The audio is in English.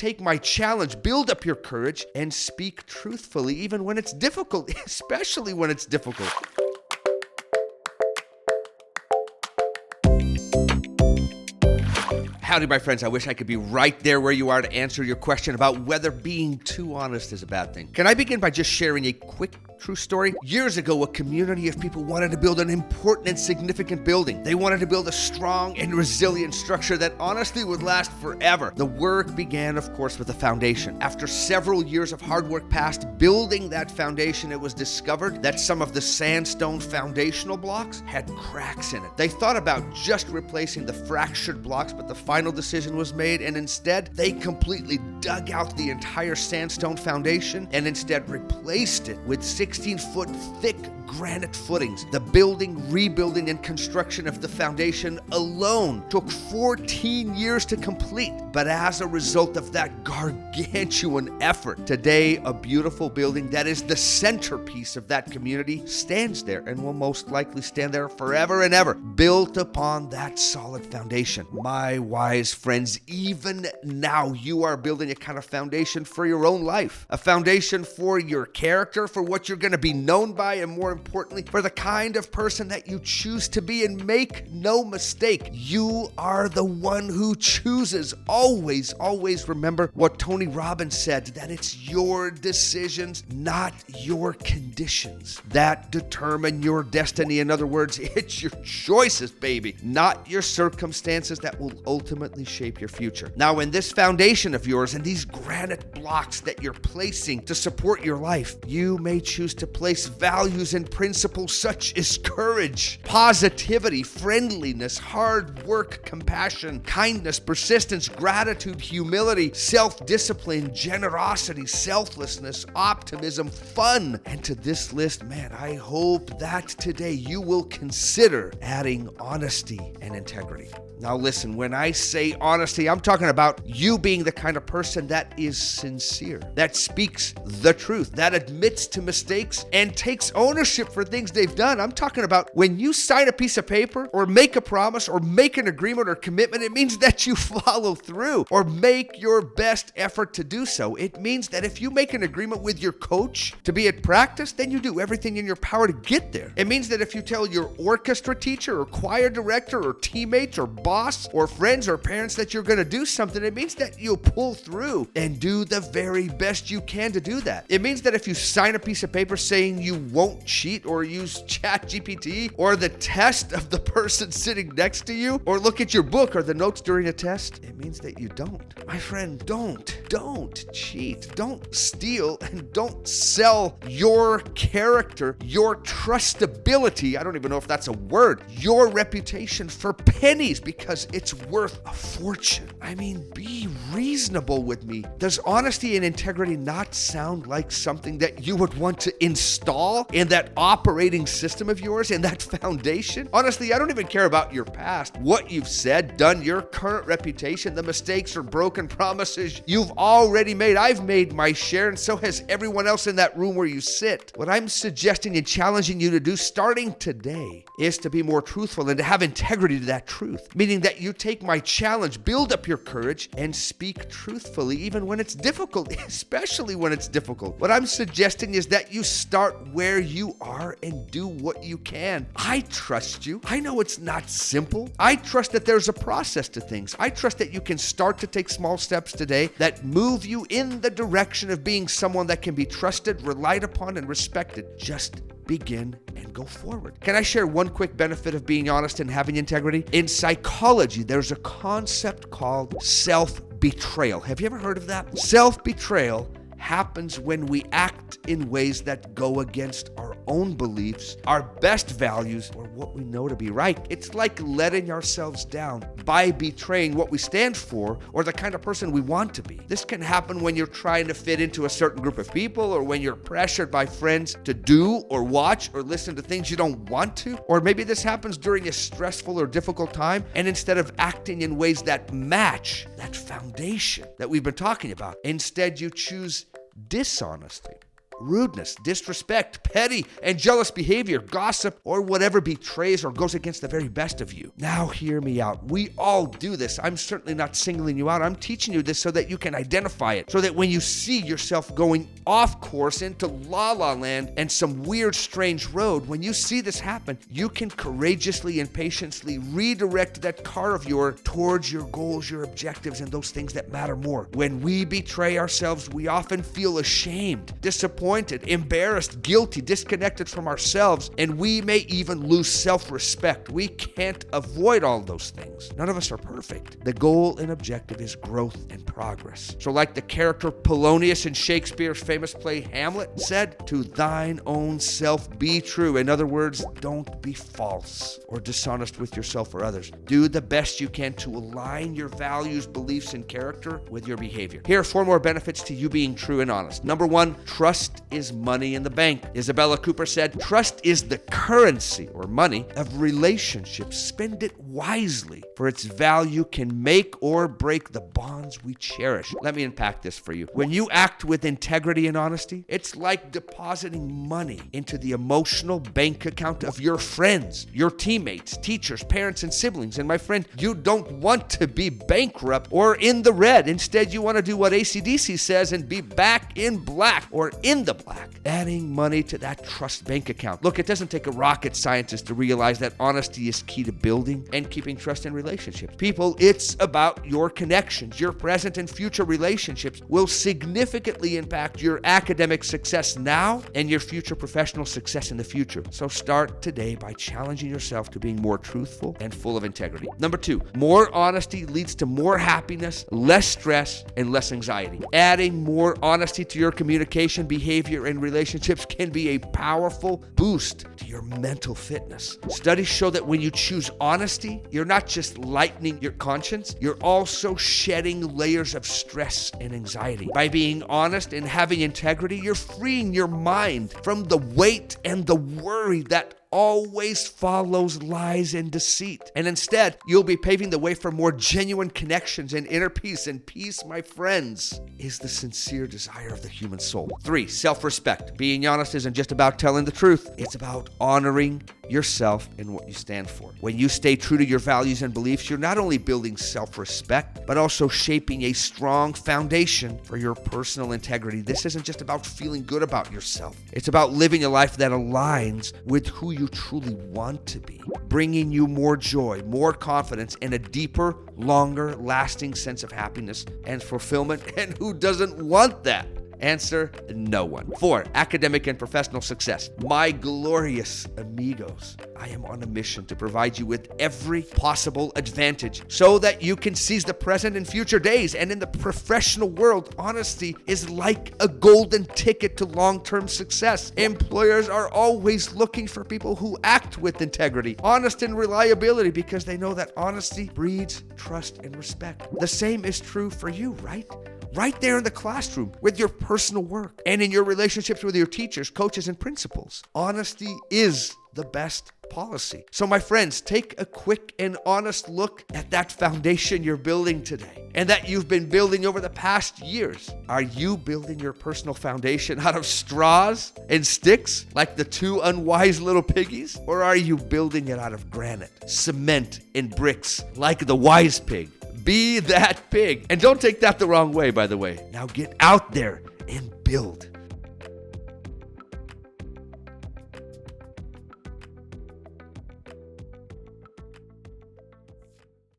take my challenge, build up your courage, and speak truthfully, even when it's difficult, especially when it's difficult. Howdy, my friends. I wish I could be right there where you are to answer your question about whether being too honest is a bad thing. Can I begin by just sharing a quick true story? Years ago, a community of people wanted to build an important and significant building. They wanted to build a strong and resilient structure that honestly would last forever. The work began, of course, with a foundation. After several years of hard work passed building that foundation, it was discovered that some of the sandstone foundational blocks had cracks in it. They thought about just replacing the fractured blocks, but the final decision was made, and instead, they completely dug out the entire sandstone foundation and instead replaced it with 16-foot thick granite footings. The building, rebuilding, and construction of the foundation alone took 14 years to complete. But as a result of that gargantuan effort, today a beautiful building that is the centerpiece of that community stands there and will most likely stand there forever and ever, built upon that solid foundation. My wise friends, even now you are building a kind of foundation for your own life, a foundation for your character, for what you're going to be known by, and more importantly, for the kind of person that you choose to be. And make no mistake, you are the one who chooses. Always remember what Tony Robbins said, that it's your decisions, not your conditions, that determine your destiny. In other words, it's your choices, baby, not your circumstances that will ultimately shape your future. Now, in this foundation of yours and these granite blocks that you're placing to support your life, you may choose to place values and principles such as courage, positivity, friendliness, hard work, compassion, kindness, persistence, gratitude, humility, self-discipline, generosity, selflessness, optimism, fun. And to this list, man, I hope that today you will consider adding honesty and integrity. Now listen, when I say honesty, I'm talking about you being the kind of person that is sincere, that speaks the truth, that admits to mistakes and takes ownership for things they've done. I'm talking about when you sign a piece of paper or make a promise or make an agreement or commitment, it means that you follow through or make your best effort to do so. It means that if you make an agreement with your coach to be at practice, then you do everything in your power to get there. It means that if you tell your orchestra teacher or choir director or teammates or boss or friends or parents that you're going to do something, it means that you'll pull through and do the very best you can to do that. It means that if you sign a piece of paper saying you won't cheat or use ChatGPT or the test of the person sitting next to you or look at your book or the notes during a test, it means that you don't. My friend, don't cheat, don't steal, and don't sell your character, your trustability, I don't even know if that's a word, your reputation for pennies, because it's worth a fortune. I mean, be reasonable with me. Does honesty and integrity not sound like something that you would want to install in that operating system of yours, in that foundation? Honestly, I don't even care about your past, what you've said, done, your current reputation, the mistakes or broken promises you've already made. I've made my share, and so has everyone else in that room where you sit. What I'm suggesting and challenging you to do starting today is to be more truthful and to have integrity to that truth, meaning that you take my challenge, build up your courage, and speak truthfully even when it's difficult, especially when it's difficult. What I'm suggesting is that you start where you are and do what you can. I trust you. I know it's not simple. I trust that there's a process to things. I trust that you can start to take small steps today that move you in the direction of being someone that can be trusted, relied upon, and respected. Just begin and go forward. Can I share one quick benefit of being honest and having integrity? In psychology, there's a concept called self-betrayal. Have you ever heard of that? Self-betrayal happens when we act in ways that go against our own beliefs, our best values, or what we know to be right. It's like letting ourselves down by betraying what we stand for or the kind of person we want to be. This can happen when you're trying to fit into a certain group of people, or when you're pressured by friends to do or watch or listen to things you don't want to. Or maybe this happens during a stressful or difficult time, and instead of acting in ways that match that foundation that we've been talking about, instead you choose dishonesty. rudeness, disrespect, petty and jealous behavior, gossip, or whatever betrays or goes against the very best of you. Now hear me out. We all do this. I'm certainly not singling you out. I'm teaching you this so that you can identify it, so that when you see yourself going off course into la la land and some weird, strange road, when you see this happen, you can courageously and patiently redirect that car of yours towards your goals, your objectives, and those things that matter more. When we betray ourselves, we often feel ashamed, disappointed, embarrassed, guilty, disconnected from ourselves, and we may even lose self-respect. We can't avoid all those things. None of us are perfect. The goal and objective is growth and progress. So like the character Polonius in Shakespeare's famous play Hamlet said, to thine own self be true. In other words, don't be false or dishonest with yourself or others. Do the best you can to align your values, beliefs, and character with your behavior. Here are 4 more benefits to you being true and honest. Number 1, trust is money in the bank. Isabella Cooper said, trust is the currency or money of relationships. Spend it wisely, for its value can make or break the bonds we cherish. Let me unpack this for you. When you act with integrity and honesty, it's like depositing money into the emotional bank account of your friends, your teammates, teachers, parents, and siblings. And my friend, you don't want to be bankrupt or in the red. Instead, you want to do what AC/DC says and be back in black or in the black. Adding money to that trust bank account. Look, it doesn't take a rocket scientist to realize that honesty is key to building and keeping trust in relationships. People, it's about your connections. Your present and future relationships will significantly impact your academic success now and your future professional success in the future. So start today by challenging yourself to being more truthful and full of integrity. Number 2, more honesty leads to more happiness, less stress, and less anxiety. Adding more honesty to your communication, behavior, and relationships can be a powerful boost to your mental fitness. Studies show that when you choose honesty, you're not just lightening your conscience, you're also shedding layers of stress and anxiety. By being honest and having integrity, you're freeing your mind from the weight and the worry that always follows lies and deceit. And instead, you'll be paving the way for more genuine connections and inner peace. And peace, my friends, is the sincere desire of the human soul. 3, self-respect. Being honest isn't just about telling the truth. It's about honoring yourself and what you stand for. When you stay true to your values and beliefs, you're not only building self-respect, but also shaping a strong foundation for your personal integrity. This isn't just about feeling good about yourself. It's about living a life that aligns with who you truly want to be, bringing you more joy, more confidence, and a deeper, longer, lasting sense of happiness and fulfillment. And who doesn't want that? Answer, no one. 4, academic and professional success. My glorious amigos, I am on a mission to provide you with every possible advantage so that you can seize the present and future days. And in the professional world, honesty is like a golden ticket to long-term success. Employers are always looking for people who act with integrity, honest, and reliability, because they know that honesty breeds trust and respect. The same is true for you, right? Right there in the classroom, with your personal work, and in your relationships with your teachers, coaches, and principals. Honesty is the best policy. So my friends, take a quick and honest look at that foundation you're building today and that you've been building over the past years. Are you building your personal foundation out of straws and sticks like the 2 unwise little piggies? Or are you building it out of granite, cement, and bricks like the wise pig? Be that pig. And don't take that the wrong way, by the way. Now get out there and build.